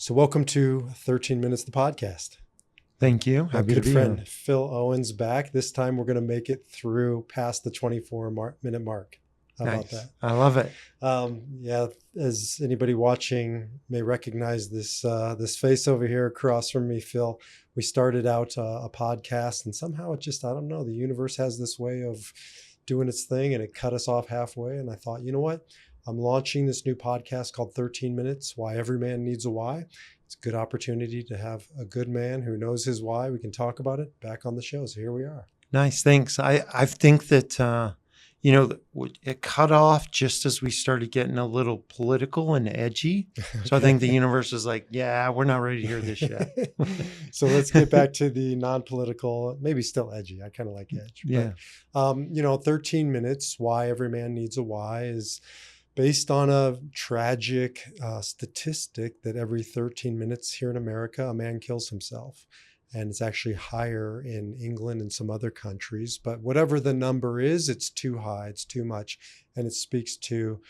So welcome to 13 Minutes, the podcast. Thank you. My Happy good to be friend, here. Phil Owens back. This time we're going to make it through past the 24-minute mark. How about Nice. that? I love it. Yeah, as anybody watching may recognize this face over here across from me, Phil. We started out a podcast and somehow it just, I don't know, the universe has this way of doing its thing and it cut us off halfway. And I thought, you know what? I'm launching this new podcast called 13 Minutes, Why Every Man Needs a Why. It's a good opportunity to have a good man who knows his why. We can talk about it back on the show. So here we are. Nice. Thanks. I think that, it cut off just as we started getting a little political and edgy. So I think the universe is like, yeah, we're not ready to hear this yet. So let's get back to the non-political, maybe still edgy. I kind of like edge. Yeah. But, 13 Minutes, Why Every Man Needs a Why is based on a tragic statistic that every 13 minutes here in America, a man kills himself. And it's actually higher in England and some other countries. But whatever the number is, it's too high, it's too much. And it speaks to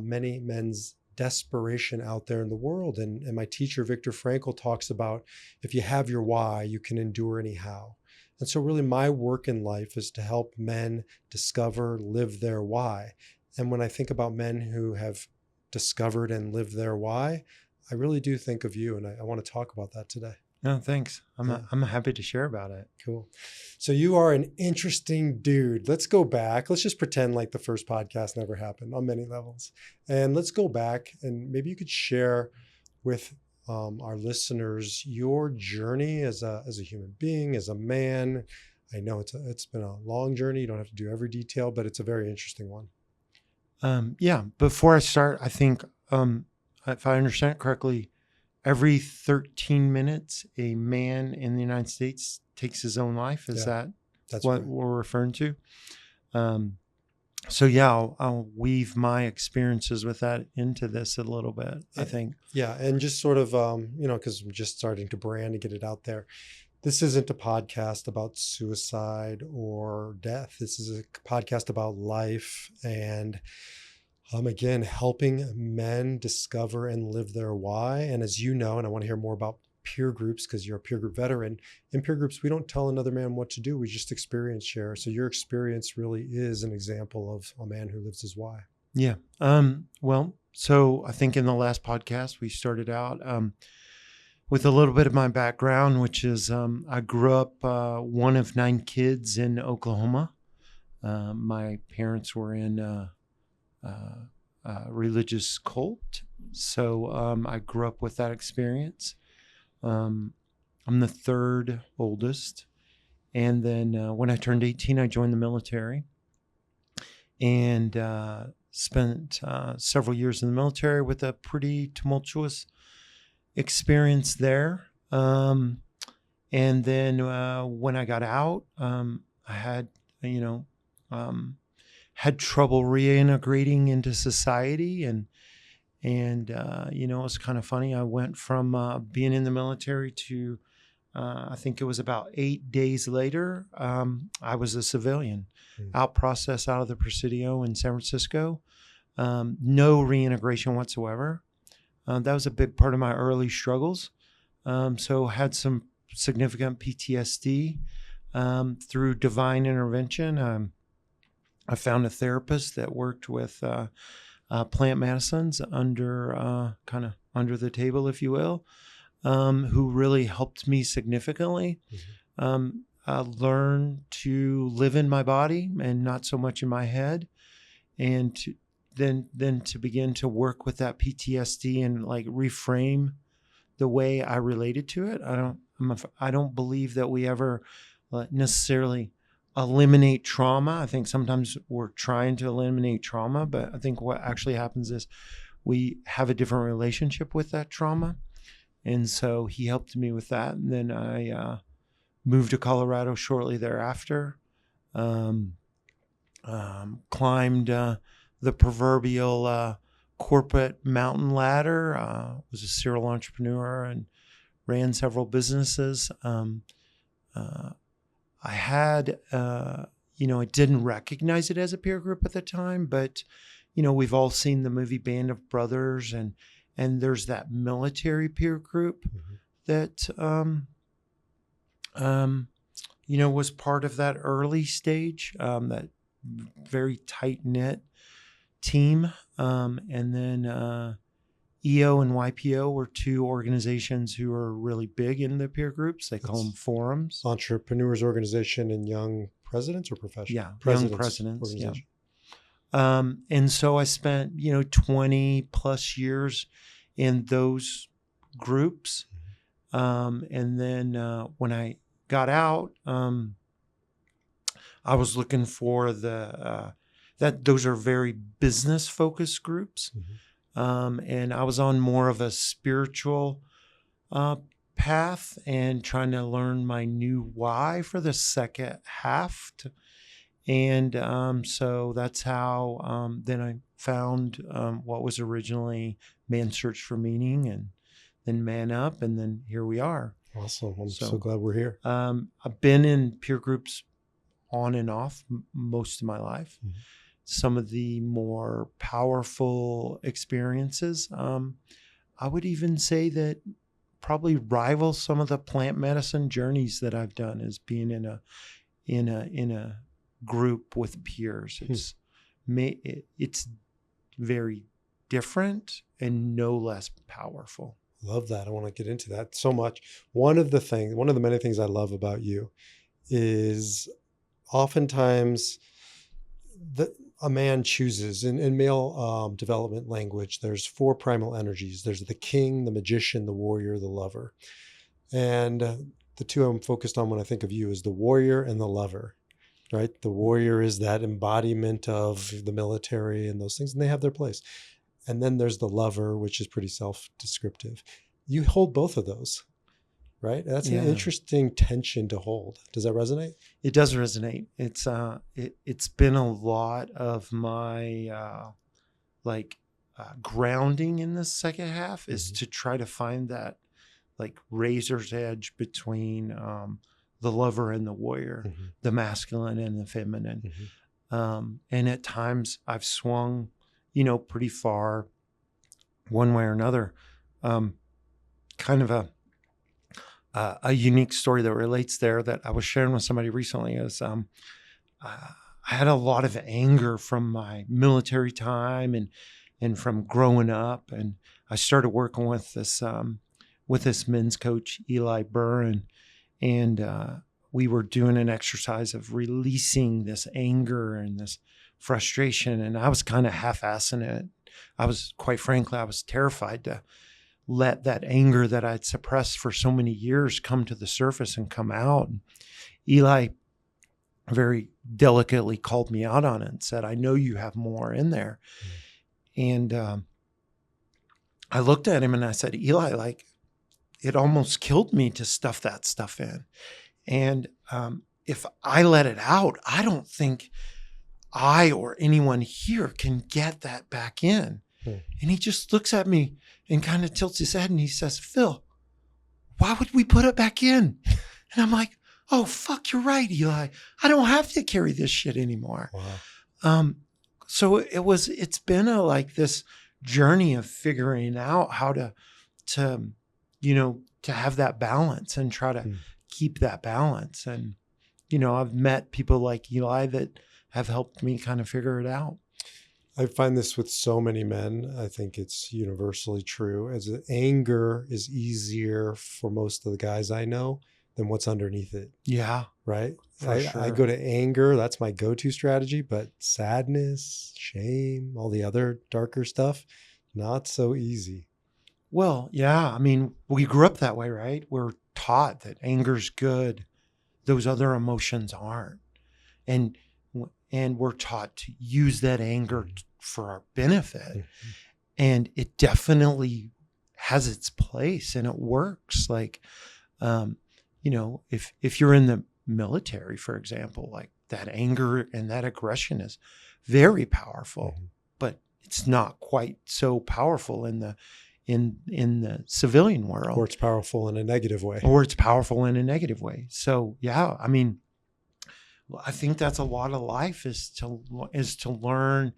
many men's desperation out there in the world. And my teacher, Viktor Frankl, talks about if you have your why, you can endure anyhow. And so really my work in life is to help men discover, live their why. And when I think about men who have discovered and lived their why, I really do think of you. And I want to talk about that today. No, thanks. I'm happy to share about it. Cool. So you are an interesting dude. Let's go back. Let's just pretend like the first podcast never happened on many levels. And let's go back and maybe you could share with our listeners your journey as a human being, as a man. I know it's been a long journey. You don't have to do every detail, but it's a very interesting one. Before I start, I think if I understand it correctly, every 13 minutes, a man in the United States takes his own life. Is that's what right. we're referring to? I'll weave my experiences with that into this a little bit, I think. Yeah. And just sort of, because I'm just starting to brand and get it out there. This isn't a podcast about suicide or death. This is a podcast about life and again, helping men discover and live their why. And as you know, and I want to hear more about peer groups because you're a peer group veteran. In peer groups, we don't tell another man what to do. We just experience share. So your experience really is an example of a man who lives his why. Yeah. So I think in the last podcast, we started out with a little bit of my background, which is I grew up one of 9 kids in Oklahoma. My parents were in religious cult. So I grew up with that experience. I'm the third oldest. And then when I turned 18, I joined the military and spent several years in the military with a pretty tumultuous experience there. And then when I got out, I had, had trouble reintegrating into society. And it was kind of funny. I went from being in the military to, I think it was about 8 days later, I was a civilian, out processed out of the Presidio in San Francisco. No reintegration whatsoever. That was a big part of my early struggles. So had some significant PTSD. Through divine intervention, I found a therapist that worked with plant medicines under the table, if you will, who really helped me significantly. I learned to live in my body and not so much in my head, and then to begin to work with that PTSD and like reframe the way I related to it. I don't believe that we ever necessarily eliminate trauma. I think sometimes we're trying to eliminate trauma, but I think what actually happens is we have a different relationship with that trauma. And so he helped me with that. And then I moved to Colorado shortly thereafter, climbed the proverbial corporate mountain ladder, was a serial entrepreneur and ran several businesses. I had, I didn't recognize it as a peer group at the time, but, we've all seen the movie Band of Brothers, and and there's that military peer group that was part of that early stage, that very tight knit team, and then EO and YPO were two organizations who are really big in the peer groups. They call them forums. Entrepreneurs Organization and Young Presidents or Professionals? Yeah, Presidents Young Presidents. Organization. Yeah. And so I spent 20 plus years in those groups, and then when I got out, I was looking for those are very business focused groups. And I was on more of a spiritual path and trying to learn my new why for the second half. So that's how then I found what was originally Man's Search for Meaning, and then Man Up, and then here we are. Awesome. I'm so glad we're here. I've been in peer groups on and off most of my life. Some of the more powerful experiences, I would even say that probably rival some of the plant medicine journeys that I've done, as being in a group with peers. It's very different and no less powerful. Love that. I want to get into that so much. One of the many things I love about you is oftentimes a man chooses in male development language. There's 4 primal energies. There's the king, the magician, the warrior, the lover. And the 2 I'm focused on when I think of you is the warrior and the lover, right? The warrior is that embodiment of the military and those things, and they have their place. And then there's the lover, which is pretty self-descriptive. You hold both of those, right? That's an interesting tension to hold. Does that resonate? It does resonate. It's been a lot of my grounding in the second half is to try to find that like razor's edge between the lover and the warrior, the masculine and the feminine. And at times I've swung, pretty far one way or another. Kind of a unique story that relates there that I was sharing with somebody recently is I had a lot of anger from my military time and from growing up, and I started working with this men's coach, Eli Burr, and we were doing an exercise of releasing this anger and this frustration, and I was kind of half-assing it. Quite frankly, I was terrified to let that anger that I'd suppressed for so many years come to the surface and come out. And Eli very delicately called me out on it and said, I know you have more in there. And I looked at him and I said, Eli, it almost killed me to stuff that stuff in. And if I let it out, I don't think I or anyone here can get that back in. And he just looks at me and kind of tilts his head and he says, Phil, why would we put it back in? And I'm like, oh, fuck, you're right, Eli. I don't have to carry this shit anymore. Wow. So it's been this journey of figuring out how to have that balance and try to keep that balance. And, I've met people like Eli that have helped me kind of figure it out. I find this with so many men. I think it's universally true. As anger is easier for most of the guys I know than what's underneath it. Yeah. Right? Sure. I go to anger. That's my go-to strategy. But sadness, shame, all the other darker stuff, not so easy. Well, yeah. I mean, we grew up that way, right? We're taught that anger's good. Those other emotions aren't. And we're taught to use that anger for our benefit. And it definitely has its place and it works. If you're in the military, for example, that anger and that aggression is very powerful, but it's not quite so powerful in the civilian world. Or it's powerful in a negative way. So, yeah, I mean, I think that's a lot of life is to learn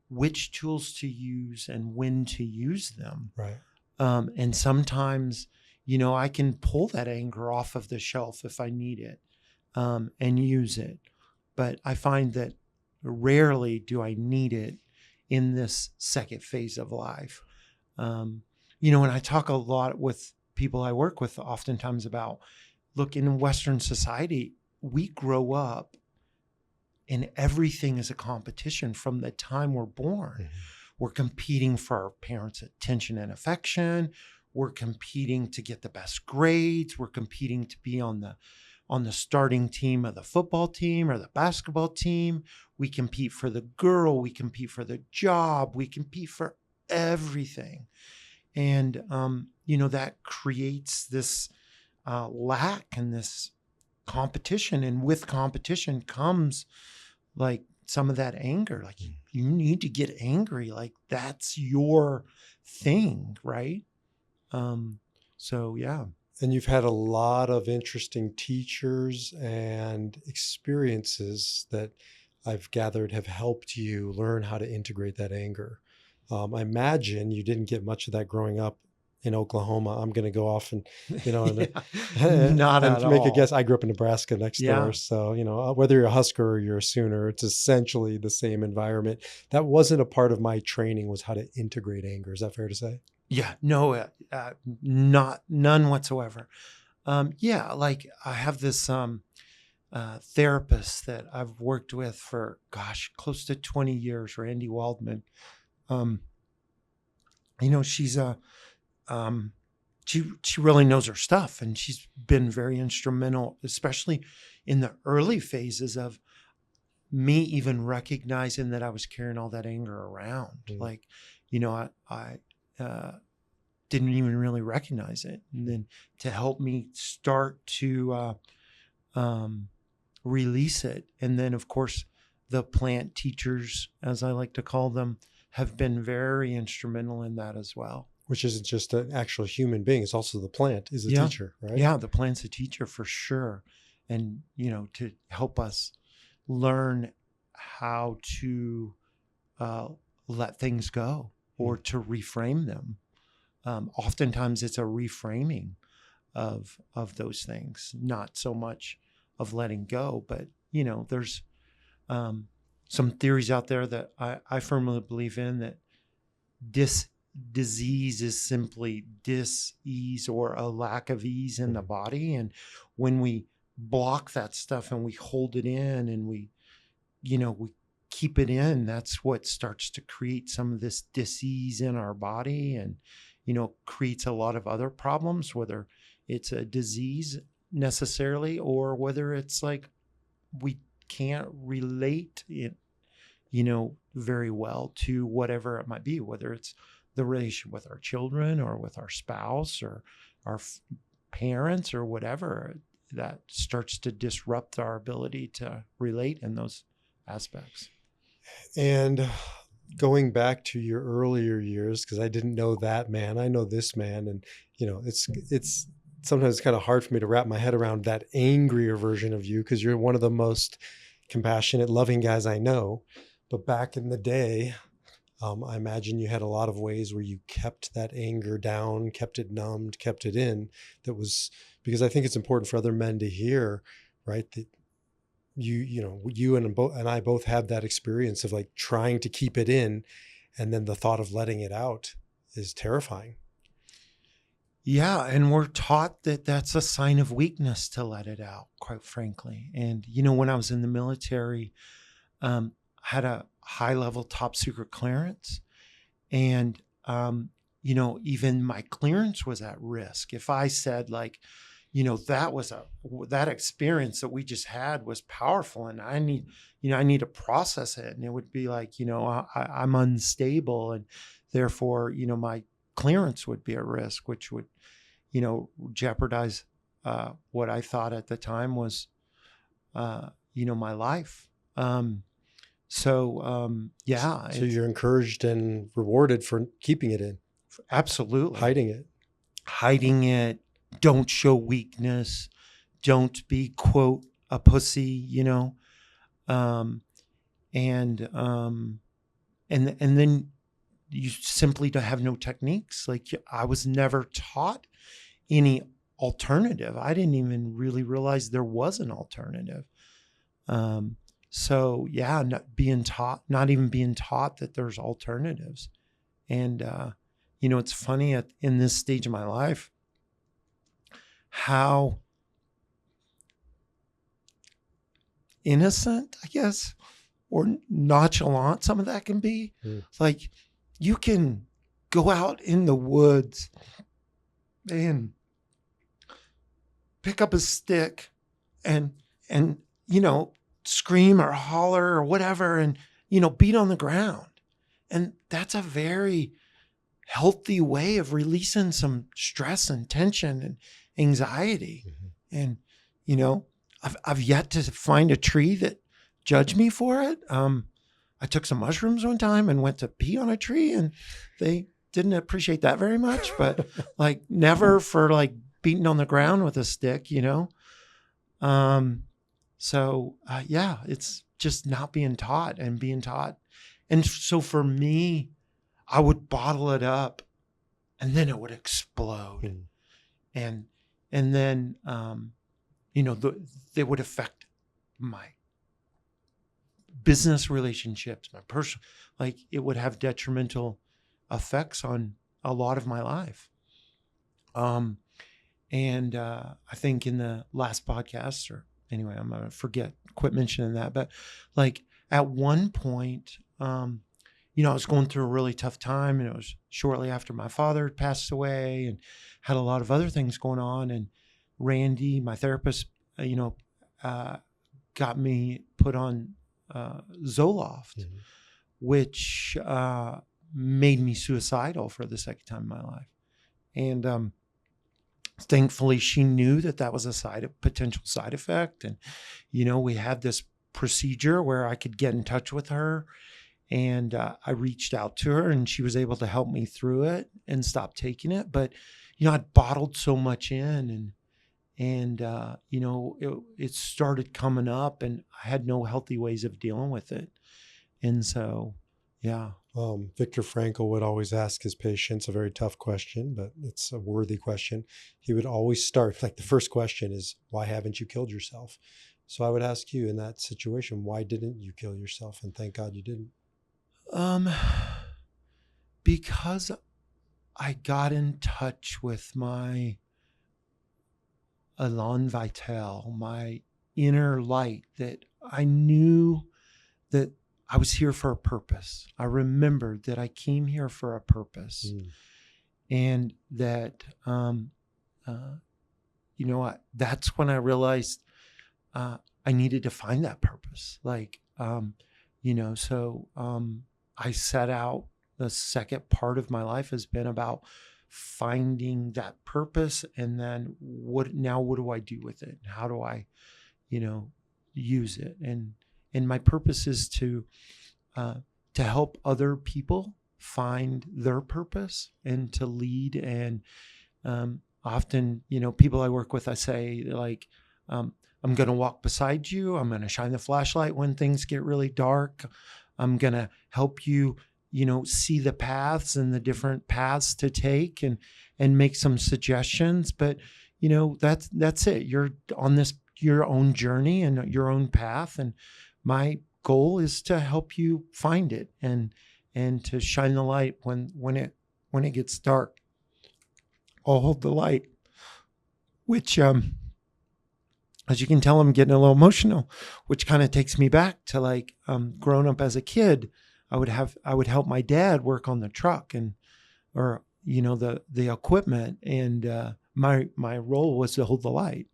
which tools to use and when to use them. Right. And sometimes, I can pull that anger off of the shelf if I need it, and use it. But I find that rarely do I need it in this second phase of life. And I talk a lot with people I work with oftentimes about, look, in Western society, we grow up and everything is a competition from the time we're born. Mm-hmm. We're competing for our parents' attention and affection. We're competing to get the best grades. We're competing to be on the starting team of the football team or the basketball team. We compete for the girl. We compete for the job. We compete for everything. And, that creates this lack and this competition. And with competition comes like some of that anger. Like you need to get angry. Like that's your thing, right? So, yeah. And you've had a lot of interesting teachers and experiences that I've gathered have helped you learn how to integrate that anger. I imagine you didn't get much of that growing up in Oklahoma. I'm going to go off and, Not and at to make a all. guess, I grew up in Nebraska next door. So, whether you're a Husker or you're a Sooner, it's essentially the same environment. That wasn't a part of my training, was how to integrate anger. Is that fair to say? Yeah, no, none whatsoever. Like I have this therapist that I've worked with for, close to 20 years, Randy Waldman. She's she really knows her stuff, and she's been very instrumental, especially in the early phases of me even recognizing that I was carrying all that anger around. Like, I didn't even really recognize it. And then to help me start to release it. And then, of course, the plant teachers, as I like to call them, have been very instrumental in that as well. Which isn't just an actual human being. It's also the plant is a teacher, right? Yeah, the plant's a teacher for sure. And, to help us learn how to let things go or to reframe them. Oftentimes it's a reframing of those things, not so much of letting go, but there's some theories out there that I firmly believe in, that disease is simply dis-ease or a lack of ease in the body. And when we block that stuff and we hold it in and we keep it in, that's what starts to create some of this dis-ease in our body, and creates a lot of other problems, whether it's a disease necessarily or whether it's like we can't relate it, very well to whatever it might be, whether it's the relationship with our children or with our spouse or our parents or whatever, that starts to disrupt our ability to relate in those aspects. And going back to your earlier years, because I didn't know that man, I know this man, and it's sometimes kind of hard for me to wrap my head around that angrier version of you, because you're one of the most compassionate, loving guys I know. But back in the day, I imagine you had a lot of ways where you kept that anger down, kept it numbed, kept it in. That was because I think it's important for other men to hear, right? That you and I both have that experience of like trying to keep it in, and then the thought of letting it out is terrifying. Yeah, and we're taught that that's a sign of weakness to let it out, quite frankly. And when I was in the military, I had a high-level top secret clearance, and even my clearance was at risk. If I said like, that experience that we just had was powerful, and I need to process it, and it would be like, I'm unstable, and therefore, my clearance would be at risk, which would, jeopardize what I thought at the time was, my life. So you're encouraged and rewarded for keeping it in. Absolutely. Hiding it. Don't show weakness. Don't be, quote, a pussy, and then you simply don't have no techniques. Like I was never taught any alternative. I didn't even really realize there was an alternative. So yeah, not even being taught that there's alternatives. And, it's funny in this stage of my life, how innocent, I guess, or nonchalant some of that can be. It's like you can go out in the woods and pick up a stick and scream or holler or whatever and beat on the ground. And that's a very healthy way of releasing some stress and tension and anxiety. And I've yet to find a tree that judged me for it. I took some mushrooms one time and went to pee on a tree, and they didn't appreciate that very much, but like never for like beating on the ground with a stick, So it's just not being taught and being taught. And so for me, I would bottle it up and then it would explode. And then, they would affect my business relationships, my personal, like it would have detrimental effects on a lot of my life. And I think in the last podcast, or anyway, I'm going to quit mentioning that. But like at one point, I was going through a really tough time, and it was shortly after my father had passed away and had a lot of other things going on. And Randy, my therapist, got me put on Zoloft, which made me suicidal for the second time in my life. And thankfully, she knew that was a potential side effect. And, we had this procedure where I could get in touch with her. And I reached out to her, and she was able to help me through it and stop taking it. But, I'd bottled so much in, and it started coming up, and I had no healthy ways of dealing with it. And so, yeah. Viktor Frankl would always ask his patients a very tough question, but it's a worthy question. He would always start, like the first question is, why haven't you killed yourself? So I would ask you in that situation, why didn't you kill yourself? And thank God you didn't. Because I got in touch with my elan vital, my inner light, that I knew that I was here for a purpose. I remembered that I came here for a purpose, and that, that's when I realized I needed to find that purpose. I set out. The second part of my life has been about finding that purpose, and then what do I do with it? How do I, use it? And my purpose is to help other people find their purpose and to lead. And often, people I work with, I say like, I'm going to walk beside you. I'm going to shine the flashlight when things get really dark. I'm going to help you, see the paths and the different paths to take, and make some suggestions. But, that's it. You're on your own journey and your own path. And my goal is to help you find it and to shine the light when it gets dark. I'll hold the light, which, as you can tell, I'm getting a little emotional, which kind of takes me back to like, growing up as a kid. I would help my dad work on the truck or the equipment. And, my role was to hold the light.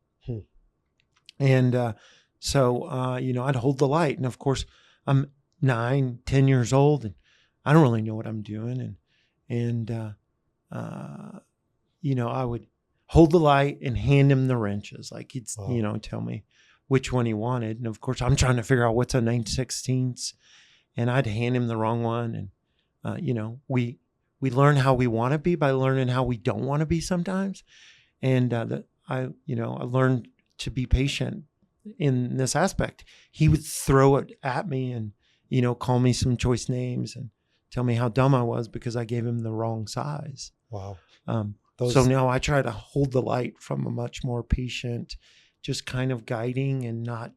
And, so, I'd hold the light. And of course, I'm 9, 10 years old, and I don't really know what I'm doing. And I would hold the light and hand him the wrenches. Like he'd, tell me which one he wanted. And of course, I'm trying to figure out what's a 9/16. And I'd hand him the wrong one. And, we learn how we want to be by learning how we don't want to be sometimes. And I learned to be patient in this aspect. He would throw it at me and, call me some choice names. And tell me how dumb I was because I gave him the wrong size. Wow. So now I try to hold the light from a much more patient, just kind of guiding and not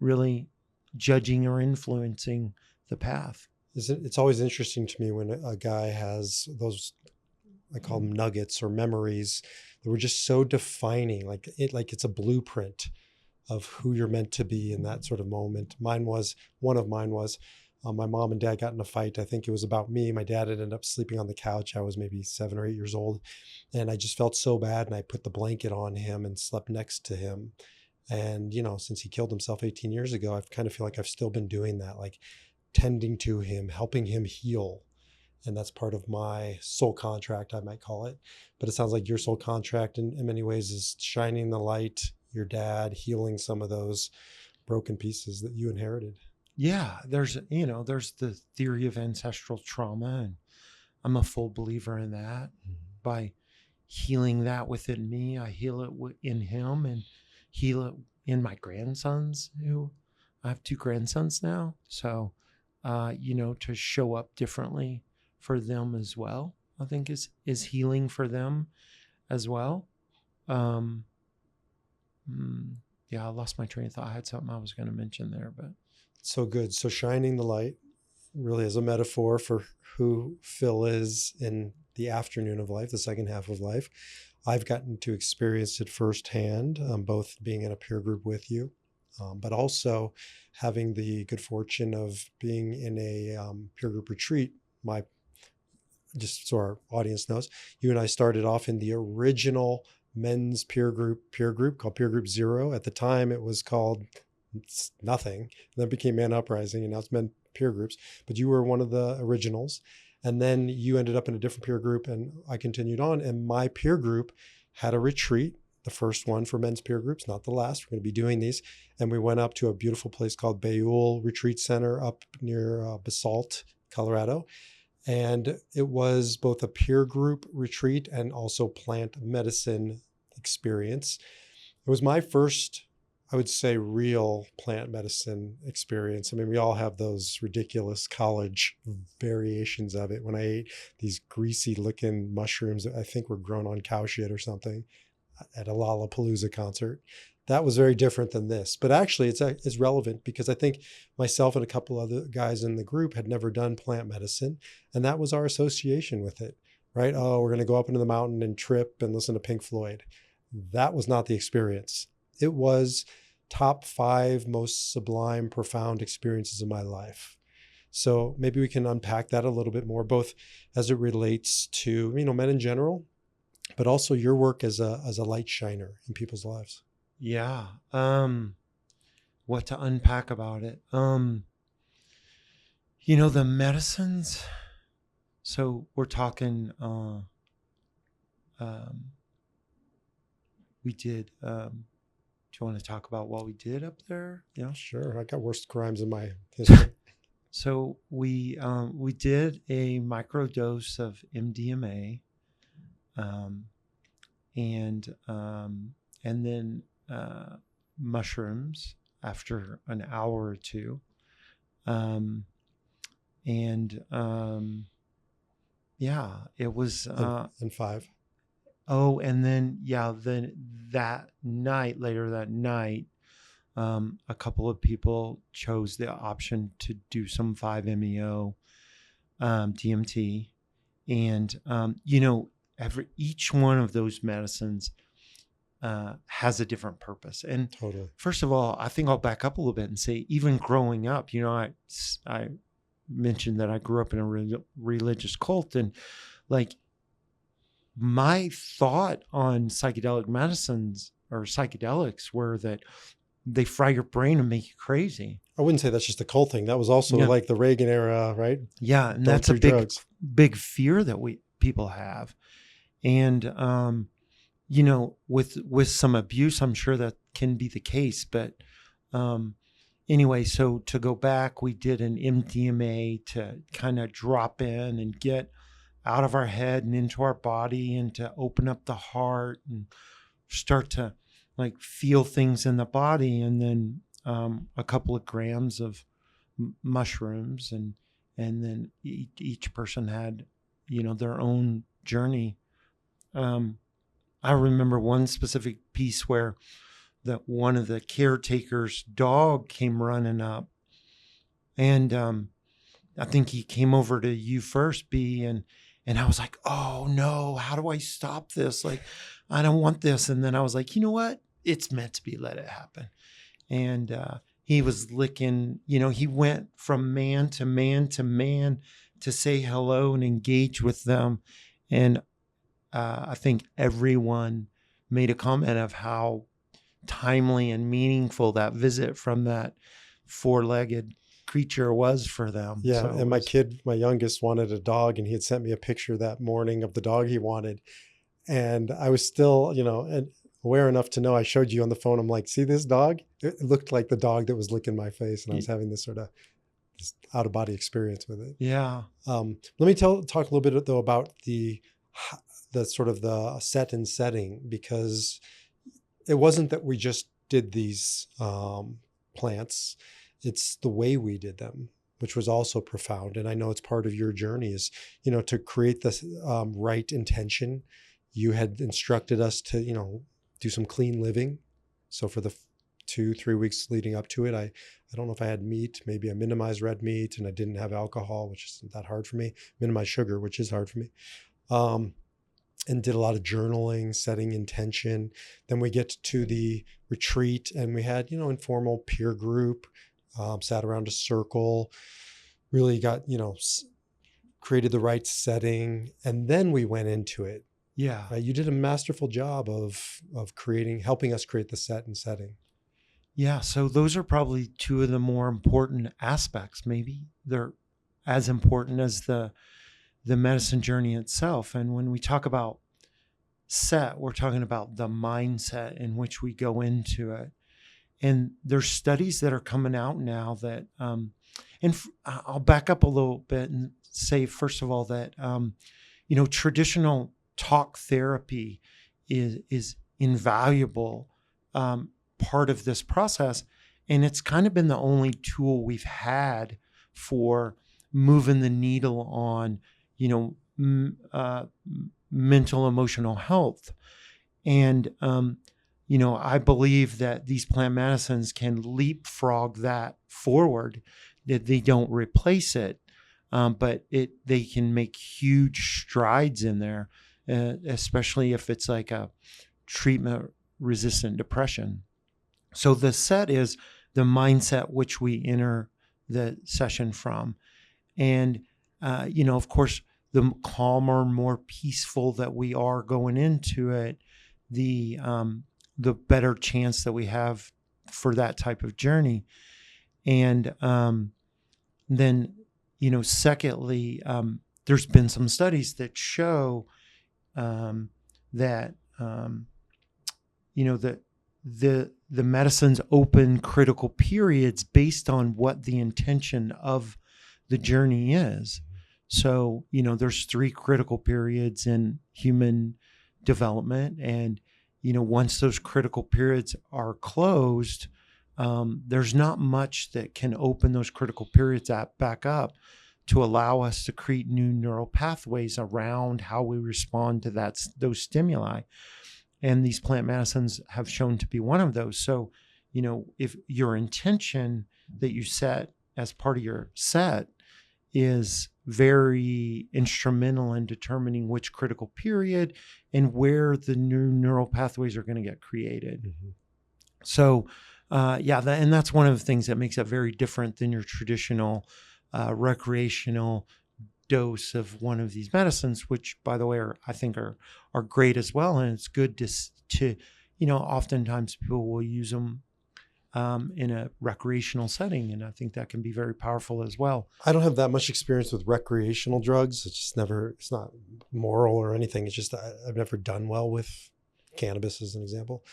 really judging or influencing the path. It's always interesting to me when a guy has those, I call them nuggets or memories that were just so defining, like it's a blueprint of who you're meant to be in that sort of moment. One of mine was, my mom and dad got in a fight. I think it was about me. My dad had ended up sleeping on the couch. I was maybe 7 or 8 years old. And I just felt so bad. And I put the blanket on him and slept next to him. And, since he killed himself 18 years ago, I kind of feel like I've still been doing that, like tending to him, helping him heal. And that's part of my soul contract, I might call it. But it sounds like your soul contract in many ways is shining the light, your dad, healing some of those broken pieces that you inherited. Yeah, there's the theory of ancestral trauma, and I'm a full believer in that. Mm-hmm. By healing that within me, I heal it in him and heal it in my grandsons, who I have 2 grandsons now. So, to show up differently for them as well, I think is healing for them as well. Yeah, I lost my train of thought. I had something I was going to mention there, but. So good. So shining the light really is a metaphor for who Phil is in the afternoon of life, the second half of life. I've gotten to experience it firsthand, both being in a peer group with you, but also having the good fortune of being in a peer group retreat. Just so our audience knows, you and I started off in the original men's peer group called Peer Group Zero. At the time, it was called nothing. And then became Man Uprising, and now it's men peer groups. But you were one of the originals. And then you ended up in a different peer group, and I continued on. And my peer group had a retreat, the first one for men's peer groups, not the last. We're going to be doing these. And we went up to a beautiful place called Bayul Retreat Center up near Basalt, Colorado. And it was both a peer group retreat and also plant medicine experience. It was my first, I would say, real plant medicine experience. I mean, we all have those ridiculous college variations of it. When I ate these greasy looking mushrooms that I think were grown on cow shit or something at a Lollapalooza concert, that was very different than this. But actually it's relevant because I think myself and a couple other guys in the group had never done plant medicine. And that was our association with it, right? Oh, we're going to go up into the mountain and trip and listen to Pink Floyd. That was not the experience. It was top 5 most sublime, profound experiences of my life. So maybe we can unpack that a little bit more, both as it relates to, men in general, but also your work as a light shiner in people's lives. Yeah. What to unpack about it? The medicines. So we're talking, we did, do you want to talk about what we did up there? Yeah, sure. I got worse crimes in my history. So we did a microdose of MDMA, and then mushrooms after an hour or two, it was and 5. Oh, and then later that night, a couple of people chose the option to do some 5-MeO DMT, and each one of those medicines has a different purpose. And totally. First of all, I think I'll back up a little bit and say, even growing up, I mentioned that I grew up in a religious cult, and like my thought on psychedelic medicines or psychedelics were that they fry your brain and make you crazy. I wouldn't say that's just a cult thing. That was also like the Reagan era, right? Yeah, and that's a big fear that people have. And with some abuse, I'm sure that can be the case. But anyway, so to go back, we did an MDMA to kind of drop in and get out of our head and into our body, and to open up the heart and start to like feel things in the body. And then a couple of grams of mushrooms, and and then each person had, their own journey. I remember one specific piece where that one of the caretaker's dog came running up, and I think he came over to you first, B, and I was like, oh no, how do I stop this? Like, I don't want this. And then I was like, you know what? It's meant to be. Let it happen. And he was licking, he went from man to man to man to say hello and engage with them. And I think everyone made a comment of how timely and meaningful that visit from that four-legged creature was for them. Yeah. So And my youngest wanted a dog, and he had sent me a picture that morning of the dog he wanted. And I was still, aware enough to know, I showed you on the phone. I'm like, see this dog? It looked like the dog that was licking my face. And I was having this sort of this out of body experience with it. Yeah. Let me talk a little bit though about the sort of the set and setting, because it wasn't that we just did these plants. It's the way we did them, which was also profound. And I know it's part of your journey is, to create this right intention. You had instructed us to, do some clean living. So for the 2-3 weeks leading up to it, I don't know if I had meat. Maybe I minimized red meat, and I didn't have alcohol, which isn't that hard for me. Minimize sugar, which is hard for me. And did a lot of journaling, setting intention. Then we get to the retreat, and we had, informal peer group, sat around a circle, really got, created the right setting. And then we went into it. Yeah. You did a masterful job of helping us create the set and setting. Yeah. So those are probably two of the more important aspects. Maybe they're as important as the medicine journey itself. And when we talk about set, we're talking about the mindset in which we go into it. And there's studies that are coming out now that, I'll back up a little bit and say, first of all, that, traditional talk therapy is invaluable part of this process. And it's kind of been the only tool we've had for moving the needle on, mental, emotional health. And, I believe that these plant medicines can leapfrog that forward, that they don't replace it, but they can make huge strides in there, especially if it's like a treatment-resistant depression. So the set is the mindset which we enter the session from. And, of course, the calmer, more peaceful that we are going into it, the better chance that we have for that type of journey. And then, secondly, there's been some studies that show that, that the medicines open critical periods based on what the intention of the journey is. So, there's 3 critical periods in human development. And, once those critical periods are closed, there's not much that can open those critical periods back up to allow us to create new neural pathways around how we respond to those stimuli. And these plant medicines have shown to be one of those. So, if your intention that you set as part of your set is very instrumental in determining which critical period and where the new neural pathways are going to get created. Mm-hmm. So, and that's one of the things that makes it very different than your traditional recreational dose of one of these medicines, which, by the way, I think are great as well. And it's good to oftentimes people will use them in a recreational setting. And I think that can be very powerful as well. I don't have that much experience with recreational drugs. It's not moral or anything. It's just, I've never done well with cannabis as an example.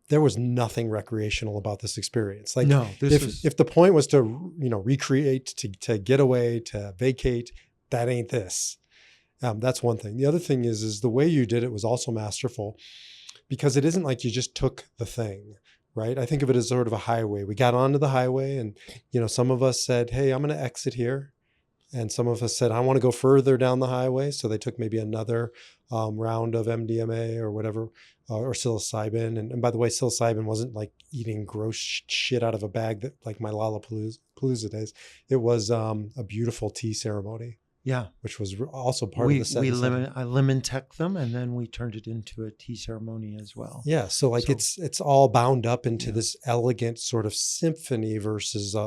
There was nothing recreational about this experience. Like, no, if the point was to, recreate, to get away, to vacate, that ain't this. That's one thing. The other thing is the way you did it was also masterful, because it isn't like you just took the thing, right? I think of it as sort of a highway. We got onto the highway, and, some of us said, hey, I'm going to exit here. And some of us said, I want to go further down the highway. So they took maybe another round of MDMA or whatever, or psilocybin. And by the way, psilocybin wasn't like eating gross shit out of a bag that like my Lollapalooza days. It was a beautiful tea ceremony. Yeah. Which was also part of the set. I lemon tech them, and then we turned it into a tea ceremony as well. Yeah. So like it's all bound up into this elegant sort of symphony versus,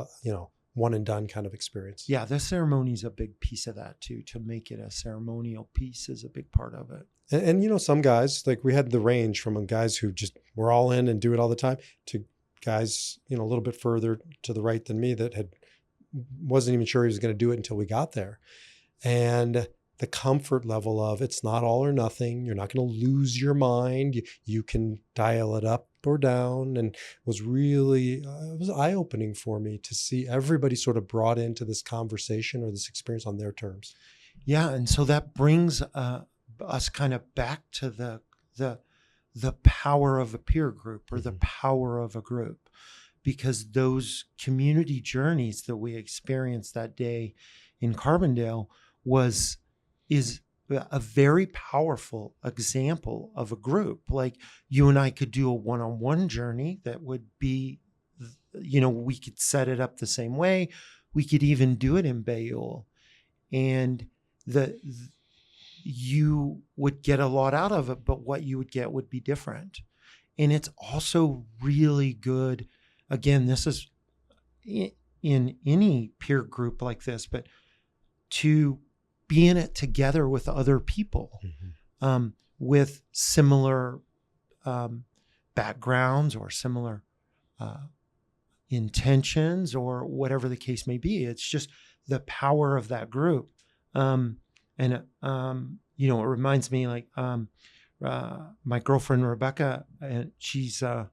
one and done kind of experience. Yeah. The ceremony is a big piece of that too. To make it a ceremonial piece is a big part of it. And some guys, like we had the range from guys who just were all in and do it all the time to guys, a little bit further to the right than me that wasn't even sure he was going to do it until we got there. And the comfort level of it's not all or nothing. You're not going to lose your mind. You can dial it up or down. And was really, it was eye-opening for me to see everybody sort of brought into this conversation or this experience on their terms. Yeah. And so that brings us kind of back to the power of a peer group or the power of a group, because those community journeys that we experienced that day in Carbondale is a very powerful example of a group. Like you and I could do a one-on-one journey that would be, we could set it up the same way. We could even do it in Bayul, and you would get a lot out of it, but what you would get would be different. And it's also really good. Again, this is in any peer group like this, but to be in it together with other people, with similar backgrounds or similar intentions or whatever the case may be. It's just the power of that group. It reminds me like my girlfriend Rebecca, and she's I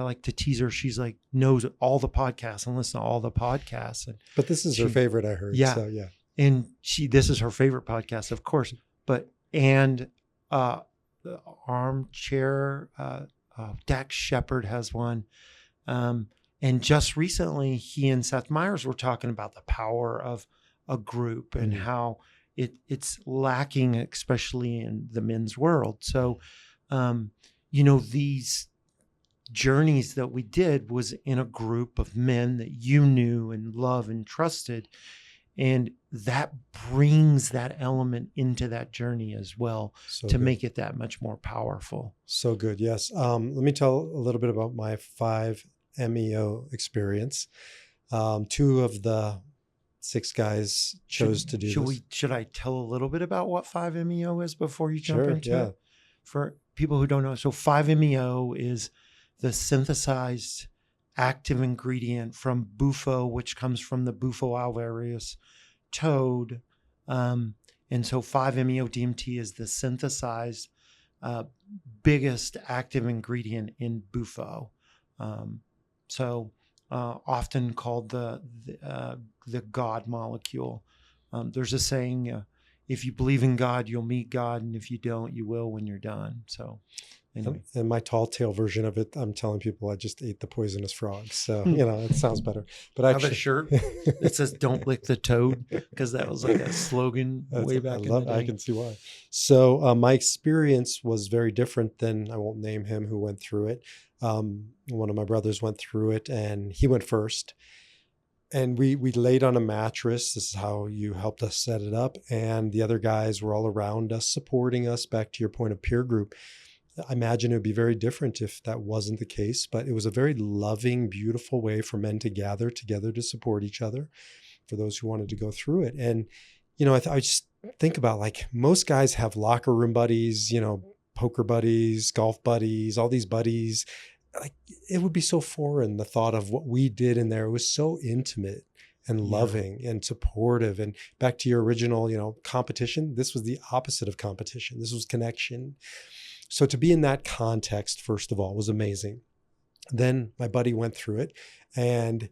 like to tease her. She's like knows all the podcasts and listens to all the podcasts. But this is her favorite, I heard. Yeah, so, yeah. And this is her favorite podcast, of course. The Armchair, Dax Shepard has one. And just recently, he and Seth Meyers were talking about the power of a group and how it's lacking, especially in the men's world. So, these journeys that we did was in a group of men that you knew and loved and trusted. And that brings that element into that journey as well make it that much more powerful. So good. Yes. Let me tell a little bit about my 5 MEO experience. 2 of the 6 guys chose to do this. Should I tell a little bit about what 5-MeO is before you jump into it? For people who don't know. So 5-MeO is the synthesized active ingredient from bufo, which comes from the Bufo alvarius toad. And so 5-MeO DMT is the synthesized biggest active ingredient in bufo. Often called the God molecule. There's a saying, if you believe in God, you'll meet God. And if you don't, you will when you're done. So anyway. And my tall tale version of it, I'm telling people I just ate the poisonous frog. So, it sounds better. But actually, I have a shirt that says "Don't lick the toad" because that was like a slogan way back in the day. I can see why. So my experience was very different than, I won't name him who went through it. One of my brothers went through it and he went first. And we laid on a mattress. This is how you helped us set it up. And the other guys were all around us, supporting us. Back to your point of peer group. I imagine it would be very different if that wasn't the case, but it was a very loving, beautiful way for men to gather together to support each other for those who wanted to go through it. And, I just think about like most guys have locker room buddies, poker buddies, golf buddies, all these buddies. Like it would be so foreign, the thought of what we did in there. It was so intimate and loving and supportive. And back to your original, competition, this was the opposite of competition. This was connection. So to be in that context, first of all, was amazing. Then my buddy went through it and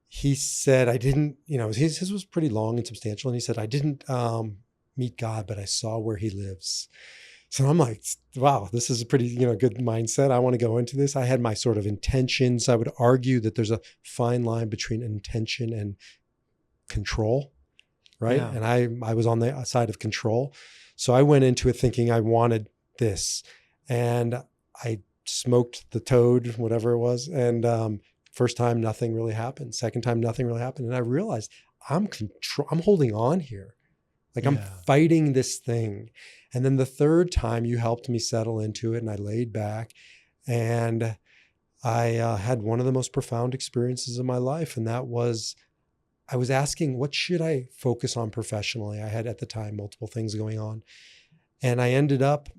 he said, I didn't, his was pretty long and substantial. And he said, I didn't meet God, but I saw where he lives. So I'm like, wow, this is a pretty, good mindset. I want to go into this. I had my sort of intentions. I would argue that there's a fine line between intention and control. right? Yeah. And I was on the side of control. So I went into it thinking I wanted this. And I smoked the toad, whatever it was. And first time, nothing really happened. Second time, nothing really happened. And I realized I'm holding on here. Like I'm Yeah. fighting this thing. And then the third time you helped me settle into it and I laid back and I had one of the most profound experiences of my life. And that was, I was asking, what should I focus on professionally? I had at the time multiple things going on. And I ended up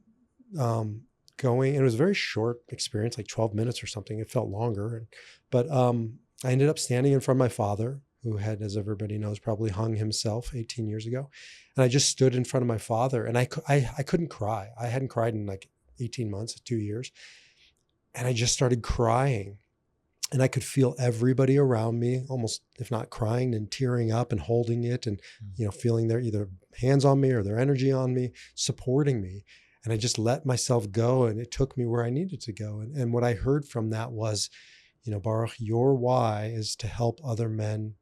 going, and it was a very short experience, like 12 minutes or something. It felt longer. But I ended up standing in front of my father, who had, as everybody knows, probably hung himself 18 years ago. And I just stood in front of my father and I couldn't cry. I hadn't cried in like 18 months, 2 years. And I just started crying. And I could feel everybody around me, almost if not crying and tearing up and holding it and, feeling their either hands on me or their energy on me, supporting me. And I just let myself go and it took me where I needed to go. And what I heard from that was, Baruch, your why is to help other men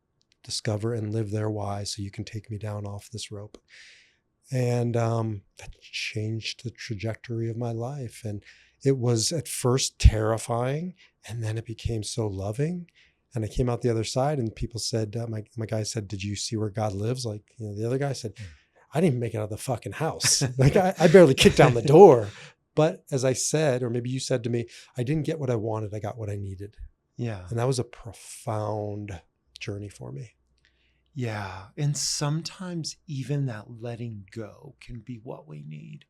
discover and live their why so you can take me down off this rope. And that changed the trajectory of my life. And it was at first terrifying, and then it became so loving. And I came out the other side, and people said, my guy said, "Did you see where God lives?" Like, the other guy said, "I didn't even make it out of the fucking house. Like, I barely kicked down the door." But as I said, or maybe you said to me, I didn't get what I wanted. I got what I needed. Yeah. And that was a profound journey for me. Yeah. And sometimes even that letting go can be what we need,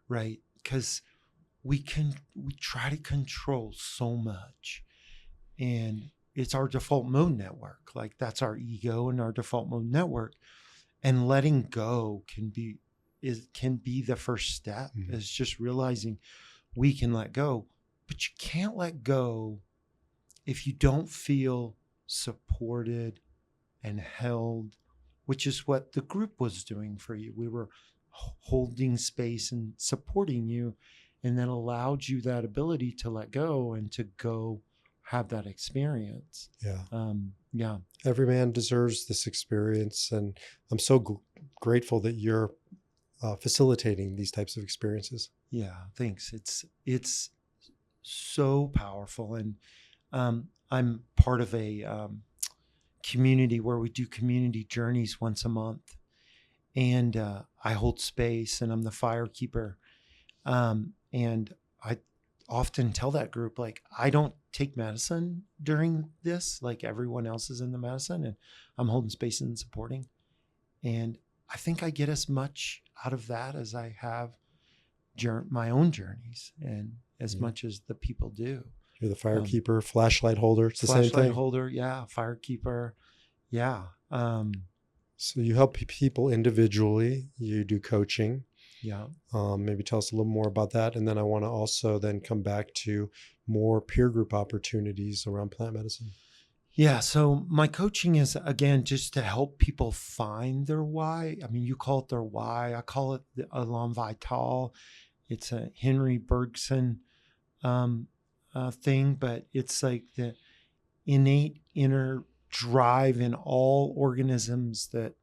right? Because we try to control so much, and it's our default mode network. Like that's our ego and our default mode network. And letting go can be the first step. Mhm. Is just realizing we can let go, but you can't let go if you don't feel supported and held, which is what the group was doing for you. We were holding space and supporting you, and then allowed you that ability to let go and to go have that experience. Yeah. Yeah. Every man deserves this experience. And I'm so grateful that you're facilitating these types of experiences. Yeah. Thanks. It's so powerful. And I'm part of a community where we do community journeys once a month. And I hold space and I'm the fire keeper. And I often tell that group, like, I don't take medicine during this, like everyone else is in the medicine, and I'm holding space and supporting. And I think I get as much out of that as I have my own journeys, and as much as the people do. You're the fire keeper, flashlight holder. It's the same thing. Flashlight holder. Yeah. Fire keeper. Yeah. So you help people individually. You do coaching. Yeah. Maybe tell us a little more about that. And then I want to also then come back to more peer group opportunities around plant medicine. Yeah. So my coaching is, again, just to help people find their why. I mean, you call it their why. I call it the Elan Vital. It's a Henry Bergson thing, but it's like the innate inner drive in all organisms that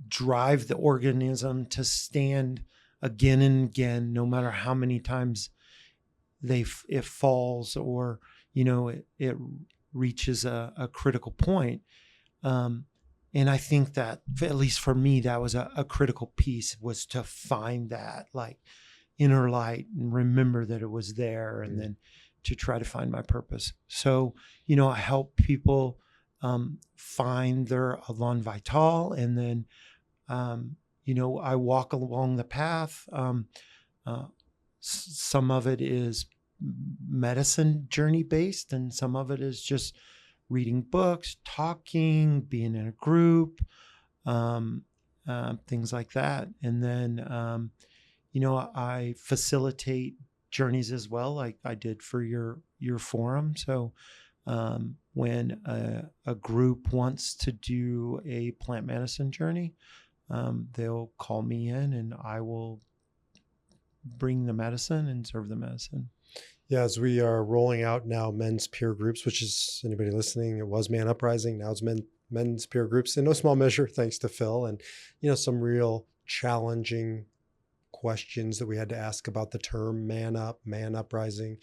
drive the organism to stand again and again, no matter how many times it falls or it reaches a critical point. And I think that, at least for me, that was a critical piece, was to find that like inner light and remember that it was there, and then to try to find my purpose. So, I help people find their Elan Vital, and then, I walk along the path. Some of it is medicine journey based, and some of it is just reading books, talking, being in a group, things like that. And then, I facilitate journeys as well, like I did for your forum. So when a group wants to do a plant medicine journey, they'll call me in and I will bring the medicine and serve the medicine. Yeah, as we are rolling out now men's peer groups, which is, anybody listening, it was Man Uprising, now it's men's peer groups in no small measure, thanks to Phil, and some real challenging questions that we had to ask about the term man up, man uprising,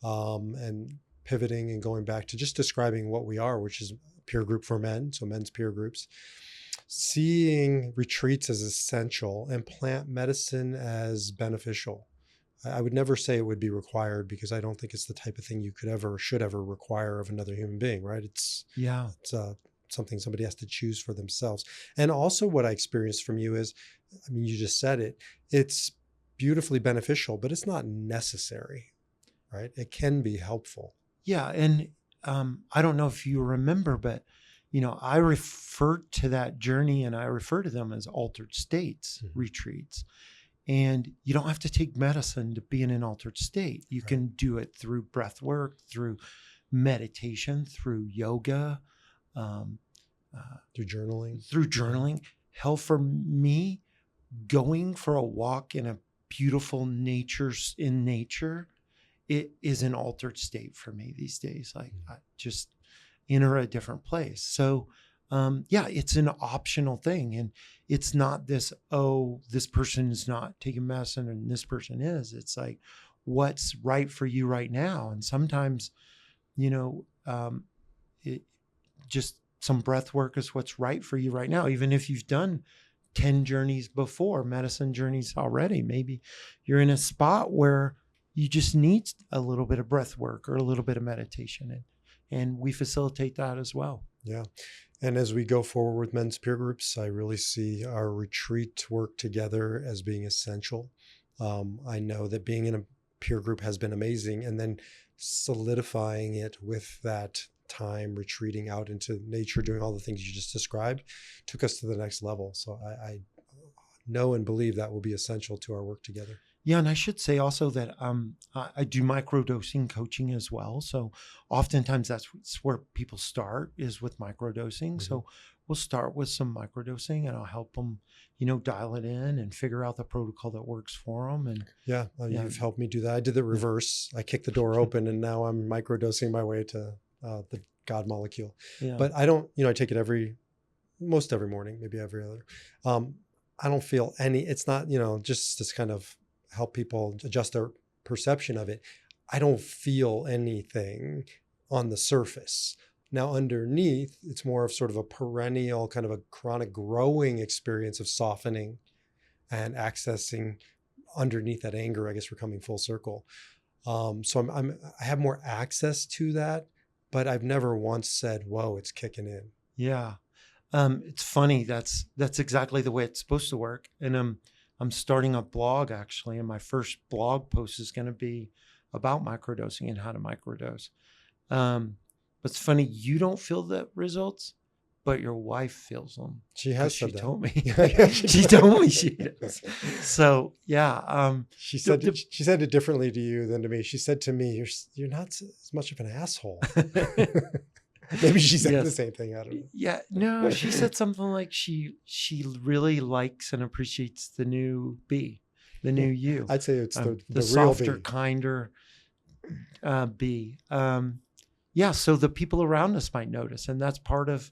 and pivoting and going back to just describing what we are, which is a peer group for men, so men's peer groups. Seeing retreats as essential and plant medicine as beneficial. I would never say it would be required, because I don't think it's the type of thing you could ever, should ever require of another human being, right? It's something somebody has to choose for themselves. And also what I experienced from you is, I mean, you just said it, it's beautifully beneficial, but it's not necessary, right? It can be helpful. Yeah. And I don't know if you remember, but, I referred to that journey, and I refer to them as altered states retreats. And you don't have to take medicine to be in an altered state. You can do it through breath work, through meditation, through yoga, through journaling. Hell, for me, going for a walk in a beautiful nature, it is an altered state for me these days. Like, I just enter a different place. So it's an optional thing. And it's not this, this person is not taking medicine and this person is. It's like, what's right for you right now? And sometimes, just some breath work is what's right for you right now. Even if you've done 10 journeys before, medicine journeys already, maybe you're in a spot where you just need a little bit of breath work or a little bit of meditation. And we facilitate that as well. Yeah. And as we go forward with men's peer groups, I really see our retreat work together as being essential. I know that being in a peer group has been amazing, and then solidifying it with that time retreating out into nature, doing all the things you just described, took us to the next level. So I know and believe that will be essential to our work together. Yeah, and I should say also that I do microdosing coaching as well. So oftentimes that's where people start, is with microdosing. Mm-hmm. So we'll start with some microdosing, and I'll help them, dial it in and figure out the protocol that works for them. And you've helped me do that. I did the reverse. I kicked the door open, and now I'm microdosing my way to the God molecule. Yeah. But I don't, I take it most every morning, maybe every other. I don't feel it's not, just this kind of help people adjust their perception of it. I don't feel anything on the surface. Now, underneath, it's more of sort of a perennial kind of a chronic growing experience of softening and accessing underneath that anger. I guess we're coming full circle. So I have more access to that, but I've never once said, whoa, it's kicking in. Yeah. It's funny. That's exactly the way it's supposed to work. And I'm starting a blog, actually, and my first blog post is going to be about microdosing and how to microdose. But it's funny, you don't feel the results, but your wife feels them. She has said that. She told me. She told me she does. So yeah. She said it differently to you than to me. She said to me, "You're not as much of an asshole." Maybe she said the same thing. I don't know. Yeah, no, she said something like she really likes and appreciates the new B, the new you. I'd say it's the real softer, B. kinder B. So the people around us might notice, and that's part of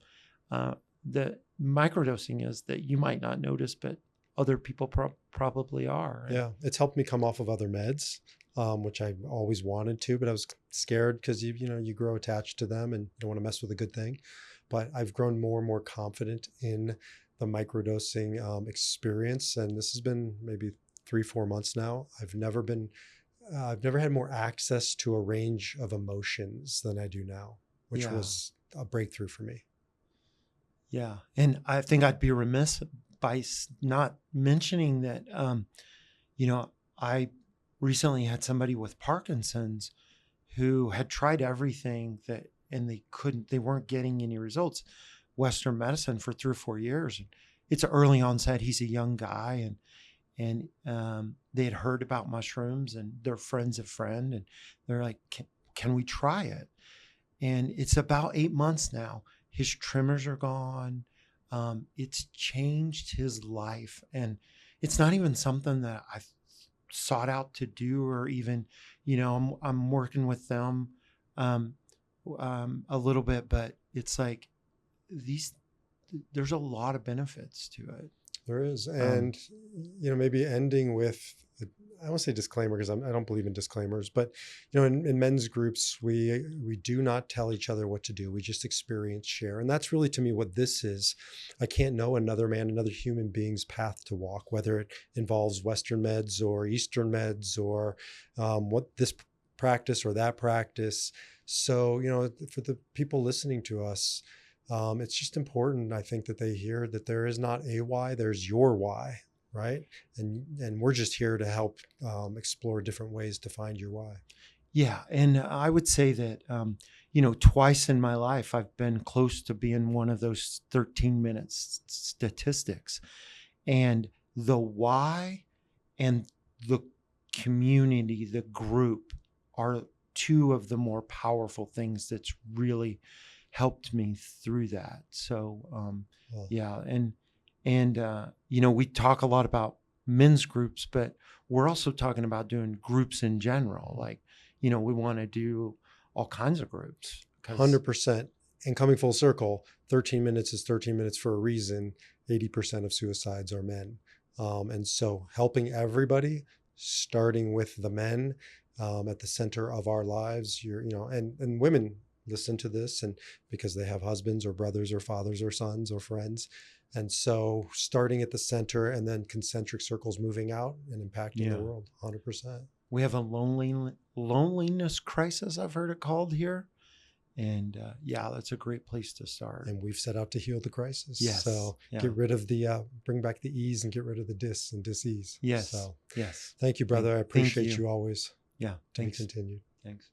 the microdosing, is that you might not notice, but other people probably are. Right? Yeah, it's helped me come off of other meds, which I always wanted to, but I was scared because you grow attached to them and you don't want to mess with a good thing. But I've grown more and more confident in the microdosing experience, and this has been maybe 3-4 months now. I've never had more access to a range of emotions than I do now, which was a breakthrough for me. Yeah, and I think I'd be remiss by not mentioning that. I recently had somebody with Parkinson's who had tried everything and they weren't getting any results. Western medicine for 3 or 4 years. It's an early onset. He's a young guy, and they had heard about mushrooms, and their friend's a friend, and they're like, can we try it? And it's about 8 months now. His tremors are gone. It's changed his life, and it's not even something that I've sought out to do, or even, I'm working with them a little bit, but it's like these there's a lot of benefits to it. There is. Um, And, maybe ending with, I won't say disclaimer because I don't believe in disclaimers, but, in men's groups, we do not tell each other what to do. We just experience, share. And that's really, to me, what this is. I can't know another man, another human being's path to walk, whether it involves Western meds or Eastern meds or what this practice or that practice. So, for the people listening to us, it's just important, I think, that they hear that there is not a why, there's your why, right? And we're just here to help explore different ways to find your why. yeah, and I would say that twice in my life I've been close to being one of those 13 minutes statistics, and the why and the community, the group, are two of the more powerful things that's really helped me through that. So Well, yeah, and we talk a lot about men's groups, but we're also talking about doing groups in general. Like, we want to do all kinds of groups because 100%. And coming full circle, 13 minutes is 13 minutes for a reason. 80% of suicides are men. And so helping everybody, starting with the men at the center of our lives, and women listen to this, and because they have husbands or brothers or fathers or sons or friends. And so starting at the center and then concentric circles moving out and impacting the yeah, world 100%. we have a loneliness crisis, I've heard it called here. And yeah, that's a great place to start. And we've set out to heal the crisis. Yes. So Yeah. get rid of bring back the ease and get rid of the dis and dis-ease. Yes. So Yes. thank you, brother. I appreciate you. you always. Yeah. To be Thanks. continued. Thanks.